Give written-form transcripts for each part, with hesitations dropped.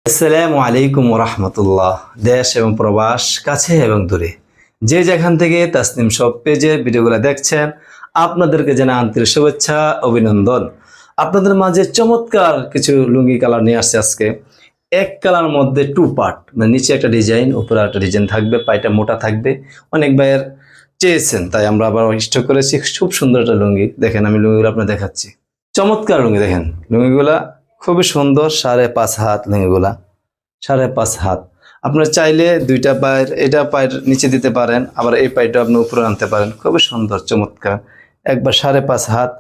আসসালামু আলাইকুম রাহমাতুল্লাহ। দেশ এবং প্রবাস, কাছে এবং দূরে, যে যেখান থেকে তাসনিম শপ পেজের ভিডিওগুলো দেখছেন, আপনাদেরকে জানাই আন্তরিক শুভেচ্ছা, অভিনন্দন। আপনাদের মাঝে চমৎকার কিছু লুঙ্গি কালার নিয়ে আসছে আজকে। এক কালার মধ্যে টু পার্ট, মানে নিচে একটা ডিজাইন, উপরে একটা ডিজাইন থাকবে, পায়টা মোটা থাকবে। অনেক ভাইয়ের চেয়েছেন, তাই আমরা আবার স্টক করেছি। খুব সুন্দর একটা লুঙ্গি, দেখেন আমি লুঙ্গিগুলো আপনার দেখাচ্ছি। চমৎকার লুঙ্গি, দেখেন লুঙ্গিগুলা খুবই সুন্দর। 5.5 হাত লুঙ্গিগুলা, 5.5 হাত। আপনার চাইলে দুইটা পায়ের, এটা পায়ের নিচে দিতে পারেন, আবার এই পায়েটা আপনি উপরে আনতে পারেন। খুবই সুন্দর, চমৎকার। একবার 5.5 হাত,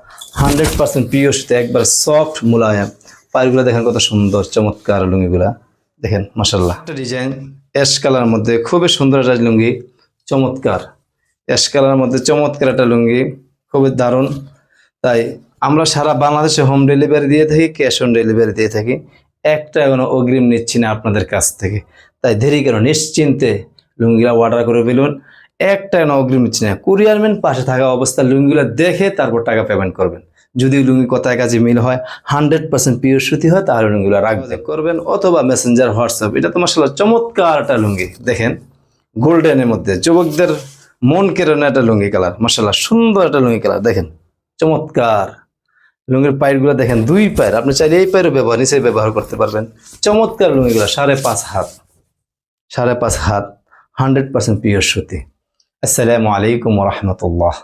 100% পিওর সুতো, একবার সফট মুলায়ম। পায়েরগুলো দেখেন কত সুন্দর, চমৎকার লুঙ্গিগুলা দেখেন, মাশাল্লাহ। একটা ডিজাইন অ্যাশ কালার মধ্যে, খুবই সুন্দর একটা লুঙ্গি, চমৎকার। অ্যাশ কালার মধ্যে চমৎকার একটা লুঙ্গি, খুবই দারুণ। তাই আমরা সারা বাংলাদেশে হোম ডেলিভারি দিয়ে থাকি, ক্যাশ অন ডেলিভারি দিয়ে থাকি। একটা এখনো অগ্রিম নিচ্ছি না আপনাদের কাছ থেকে। তাই দেরি কেন, নিশ্চিন্তে লুঙ্গিগুলা অর্ডার করে ফেলুন। একটা এখনো অগ্রিম নিচ্ছি না, কুরিয়ারম্যান পাশে থাকা অবস্থায় লুঙ্গিগুলা দেখে তারপর টাকা পেমেন্ট করবেন। যদি লুঙ্গি কথায় কাজে মিল হয়, 100% পিওর সুতি হয়, তাহলে লুঙ্গিগুলা রাখবেন করবেন, অথবা মেসেঞ্জার, হোয়াটসঅ্যাপ। এটা তো মাশাআল্লাহ চমৎকার একটা লুঙ্গি, দেখেন গোল্ডেনের মধ্যে যুবকদের মন কেড়ে নেওয়া একটা লুঙ্গি কালার, মাশাআল্লাহ সুন্দর একটা লুঙ্গি কালার, দেখেন চমৎকার। লুঙ্গির পায়েরগুলো দেখেন, দুই পায়ের, আপনি চাইলে এই পায়েরও ব্যবহার, নিচে ব্যবহার করতে পারবেন। চমৎকার লুঙ্গিগুলো 5.5 হাত, 5.5 হাত, 100% পিওর সুতি। আসসালামু আলাইকুম রহমতুল্লাহ।